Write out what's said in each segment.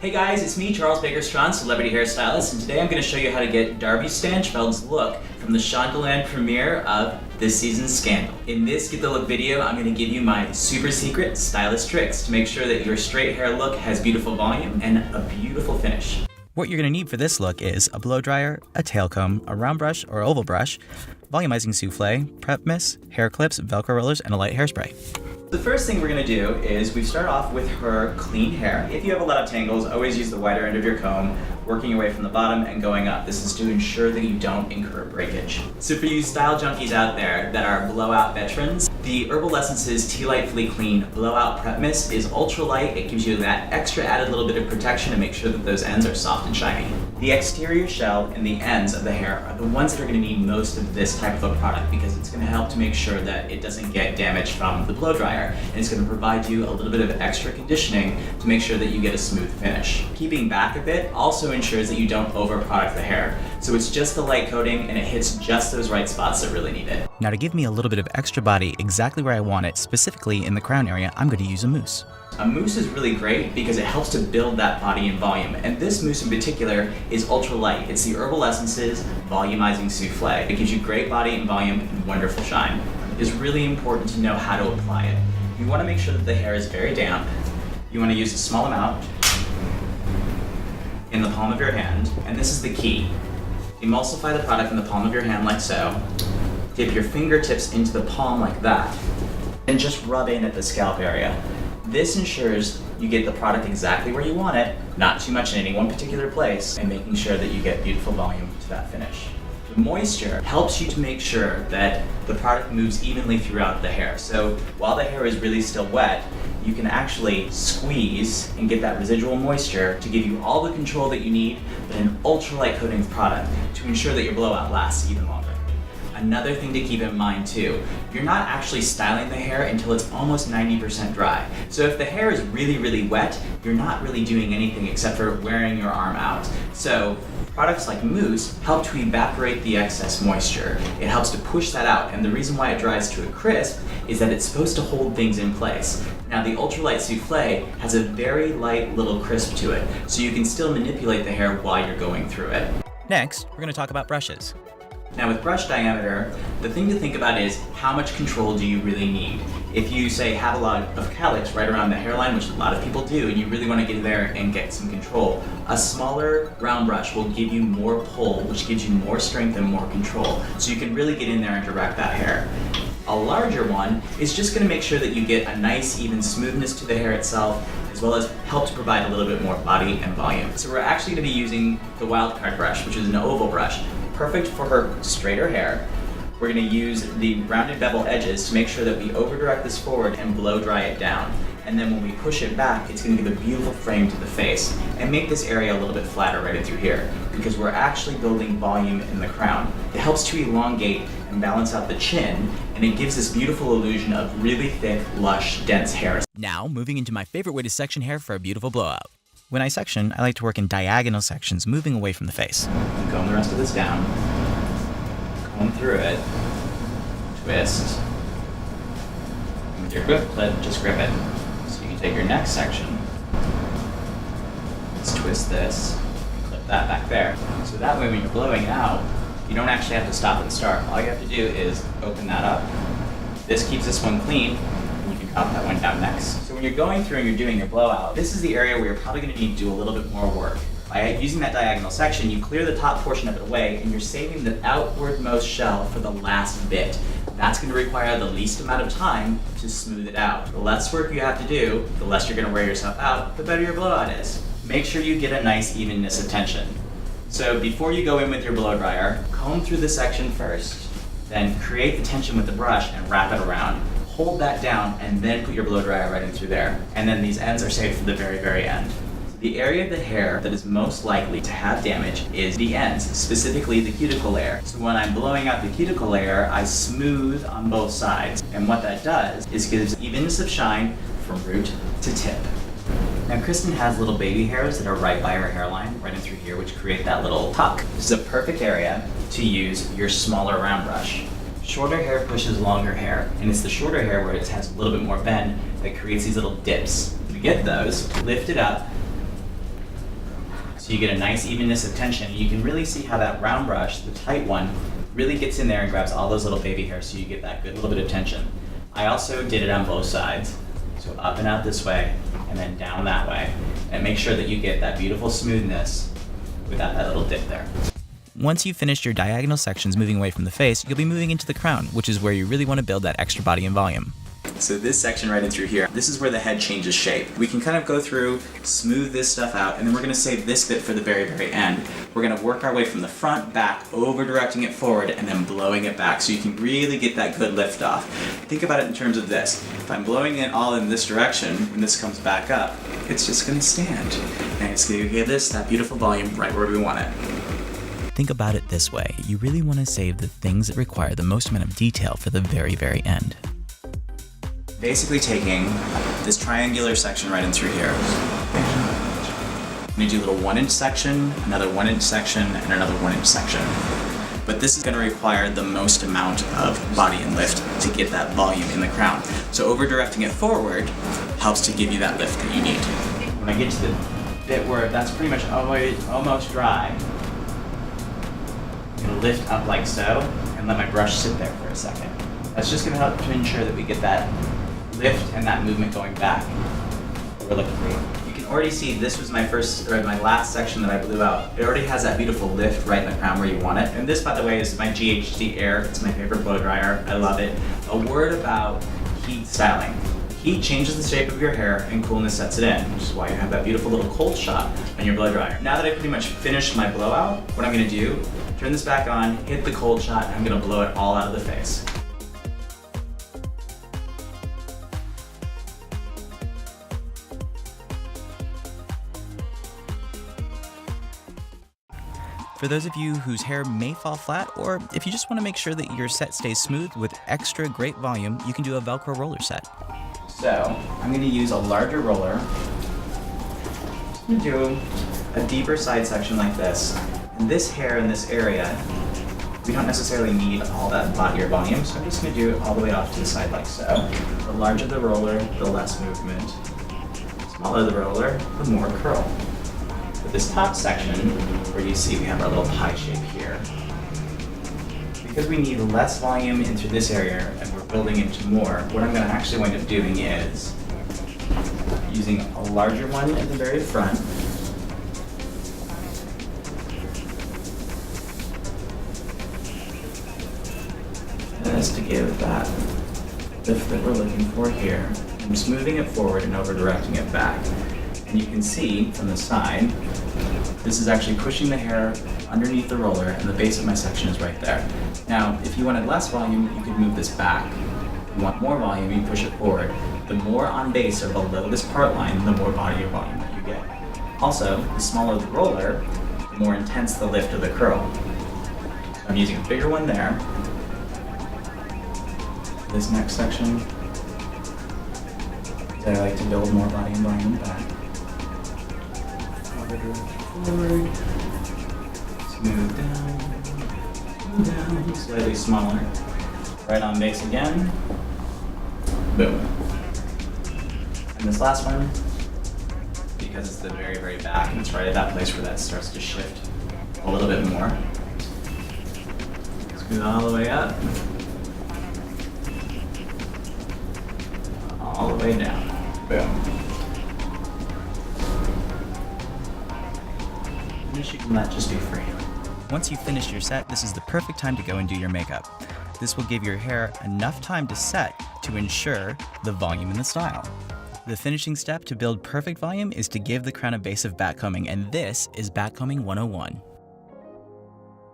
Hey guys, it's me, Charles Baker Strahan, celebrity hairstylist, and today I'm going to show you how to get Darby Stanchfield's look from the Shondaland premiere of this season's Scandal. In this Get the Look video, I'm going to give you my super secret stylist tricks to make sure that your straight hair look has beautiful volume and a beautiful finish. What you're going to need for this look is a blow dryer, a tail comb, a round brush or oval brush, volumizing souffle, prep mist, hair clips, Velcro rollers, and a light hairspray. The first thing we're going to do is we start off with her clean hair. If you have a lot of tangles, always use the wider end of your comb, working your way from the bottom and going up. This is to ensure that you don't incur breakage. So for you style junkies out there that are blowout veterans, the Herbal Essences Tea Lightfully Clean Blowout Prep Mist is ultra light. It gives you that extra added little bit of protection to make sure that those ends are soft and shiny. The exterior shell and the ends of the hair are the ones that are going to need most of this type of a product because it's going to help to make sure that it doesn't get damaged from the blow dryer, and it's going to provide you a little bit of extra conditioning to make sure that you get a smooth finish. Keeping back a bit also ensures that you don't over product the hair. So it's just a light coating and it hits just those right spots that really need it. Now to give me a little bit of extra body exactly where I want it, specifically in the crown area, I'm going to use a mousse. A mousse is really great because it helps to build that body and volume, and this mousse in particular is ultra light. It's the Herbal Essences Volumizing Souffle. It gives you great body and volume and wonderful shine. It's really important to know how to apply it. You want to make sure that the hair is very damp. You want to use a small amount in the palm of your hand, and this is the key. Emulsify the product in the palm of your hand like so. Dip your fingertips into the palm like that, and just rub in at the scalp area. This ensures you get the product exactly where you want it, not too much in any one particular place, and making sure that you get beautiful volume to that finish. The moisture helps you to make sure that the product moves evenly throughout the hair. So while the hair is really still wet, you can actually squeeze and get that residual moisture to give you all the control that you need, but an ultralight coating product to ensure that your blowout lasts even longer. Another thing to keep in mind too, you're not actually styling the hair until it's almost 90% dry. So if the hair is really, really wet, you're not really doing anything except for wearing your arm out. So products like mousse help to evaporate the excess moisture. It helps to push that out, and the reason why it dries to a crisp is that it's supposed to hold things in place. Now the ultralight souffle has a very light little crisp to it, so you can still manipulate the hair while you're going through it. Next, we're going to talk about brushes. Now with brush diameter, the thing to think about is how much control do you really need? If you say have a lot of calyx right around the hairline, which a lot of people do, and you really want to get in there and get some control, a smaller round brush will give you more pull, which gives you more strength and more control. So you can really get in there and direct that hair. A larger one is just going to make sure that you get a nice even smoothness to the hair itself, as well as help to provide a little bit more body and volume. So we're actually going to be using the Wildcard brush, which is an oval brush. Perfect for her straighter hair. We're going to use the rounded bevel edges to make sure that we over direct this forward and blow dry it down. And then when we push it back, it's going to give a beautiful frame to the face and make this area a little bit flatter right in through here because we're actually building volume in the crown. It helps to elongate and balance out the chin, and it gives this beautiful illusion of really thick, lush, dense hair. Now, moving into my favorite way to section hair for a beautiful blowout. When I section, I like to work in diagonal sections, moving away from the face. Comb the rest of this down, comb through it, twist, and with your grip clip, just grip it. So you can take your next section, let's twist this, clip that back there. So that way when you're blowing out, you don't actually have to stop and start. All you have to do is open that up. This keeps this one clean, and you can cut that one down next. So when you're going through and you're doing your blowout, this is the area where you're probably going to need to do a little bit more work. By using that diagonal section, you clear the top portion of it away, and you're saving the outwardmost shell for the last bit. That's going to require the least amount of time to smooth it out. The less work you have to do, the less you're going to wear yourself out, the better your blowout is. Make sure you get a nice evenness of tension. So before you go in with your blow dryer, comb through the section first, then create the tension with the brush and wrap it around. Hold that down and then put your blow dryer right in through there. And then these ends are saved for the very, very end. The area of the hair that is most likely to have damage is the ends, specifically the cuticle layer. So when I'm blowing out the cuticle layer, I smooth on both sides. And what that does is gives evenness of shine from root to tip. Now Kristen has little baby hairs that are right by her hairline, right in through here, which create that little tuck. This is a perfect area to use your smaller round brush. Shorter hair pushes longer hair, and it's the shorter hair where it has a little bit more bend that creates these little dips. To get those, lift it up, So you get a nice evenness of tension. You can really see how that round brush, the tight one, really gets in there and grabs all those little baby hairs, so you get that good little bit of tension. I also did it on both sides. So up and out this way, and then down that way. And make sure that you get that beautiful smoothness without that little dip there. Once you've finished your diagonal sections moving away from the face, you'll be moving into the crown, which is where you really want to build that extra body and volume. So this section right in through here, this is where the head changes shape. We can kind of go through, smooth this stuff out, and then we're gonna save this bit for the very, very end. We're gonna work our way from the front, back, over directing it forward, and then blowing it back, so you can really get that good lift off. Think about it in terms of this. If I'm blowing it all in this direction, when this comes back up, it's just gonna stand. And it's gonna give this that beautiful volume right where we want it. Think about it this way. You really want to save the things that require the most amount of detail for the very, very end. Basically taking this triangular section right in through here. I'm gonna do a little 1-inch section, another 1-inch section, and another 1-inch section. But this is gonna require the most amount of body and lift to get that volume in the crown. So over directing it forward helps to give you that lift that you need. When I get to the bit where that's pretty much almost dry, I'm gonna lift up like so, and let my brush sit there for a second. That's just gonna help to ensure that we get that lift and that movement going back. We're looking for. You can already see this was my last section that I blew out. It already has that beautiful lift right in the crown where you want it. And this, by the way, is my GHD Air. It's my favorite blow dryer. I love it. A word about heat styling. Heat changes the shape of your hair and coolness sets it in, which is why you have that beautiful little cold shot on your blow dryer. Now that I pretty much finished my blowout, what I'm gonna do, turn this back on, hit the cold shot, and I'm gonna blow it all out of the face. For those of you whose hair may fall flat, or if you just want to make sure that your set stays smooth with extra great volume, you can do a Velcro roller set. So, I'm going to use a larger roller. I'm going to do a deeper side section like this. And this hair in this area, we don't necessarily need all that body or volume, so I'm just going to do it all the way off to the side like so. The larger the roller, the less movement. The smaller the roller, the more curl. But this top section, where you see we have our little pie shape here, because we need less volume into this area and we're building into more, what I'm going to actually wind up doing is using a larger one at the very front. This to give that lift that we're looking for here. I'm smoothing it forward and over directing it back. And you can see from the side, this is actually pushing the hair underneath the roller, and the base of my section is right there. Now, if you wanted less volume, you could move this back. If you want more volume, you push it forward. The more on base or below this part line, the more body or volume that you get. Also, the smaller the roller, the more intense the lift of the curl. I'm using a bigger one there. This next section, I like to build more body and volume back. Forward, smooth down, slightly smaller. Right on base again, boom. And this last one, because it's the very, very back and it's right at that place where that starts to shift a little bit more. Smooth all the way up, all the way down, boom. You can let just be free. Once you've finished your set, this is the perfect time to go and do your makeup. This will give your hair enough time to set to ensure the volume and the style. The finishing step to build perfect volume is to give the crown a base of backcombing, and this is backcombing 101.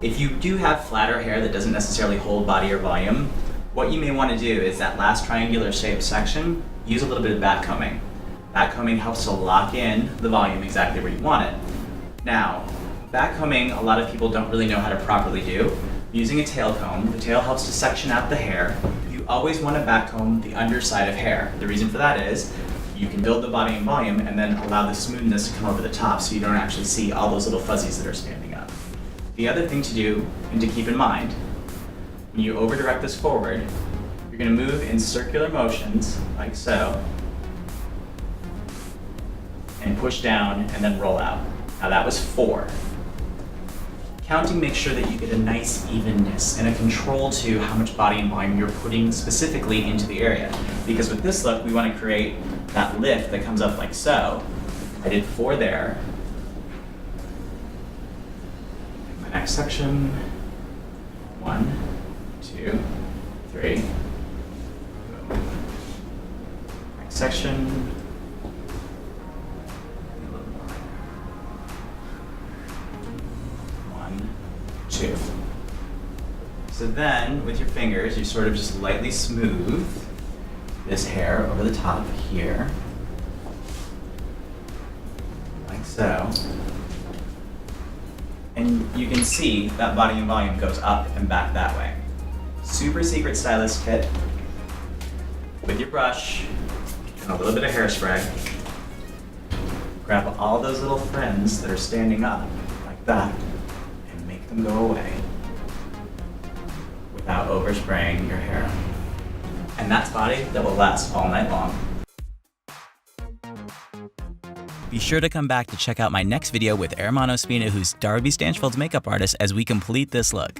If you do have flatter hair that doesn't necessarily hold body or volume, what you may want to do is that last triangular shaped section, use a little bit of backcombing. Backcombing helps to lock in the volume exactly where you want it. Now, backcombing, a lot of people don't really know how to properly do. Using a tail comb, the tail helps to section out the hair. You always want to backcomb the underside of hair. The reason for that is you can build the body and volume and then allow the smoothness to come over the top so you don't actually see all those little fuzzies that are standing up. The other thing to do and to keep in mind, when you over direct this forward, you're going to move in circular motions like so and push down and then roll out. Now that was 4. Counting makes sure that you get a nice evenness and a control to how much body and volume you're putting specifically into the area. Because with this look, we want to create that lift that comes up like so. I did 4 there. My next section, 1, 2, 3. Next section. 2. So then, with your fingers, you sort of just lightly smooth this hair over the top here, like so. And you can see that body and volume goes up and back that way. Super secret stylist tip. With your brush and a little bit of hairspray, grab all those little friends that are standing up like that, them go away without overspraying your hair. And that's body that will last all night long. Be sure to come back to check out my next video with Hermano Spina, who's Darby Stanchfield's makeup artist, as we complete this look.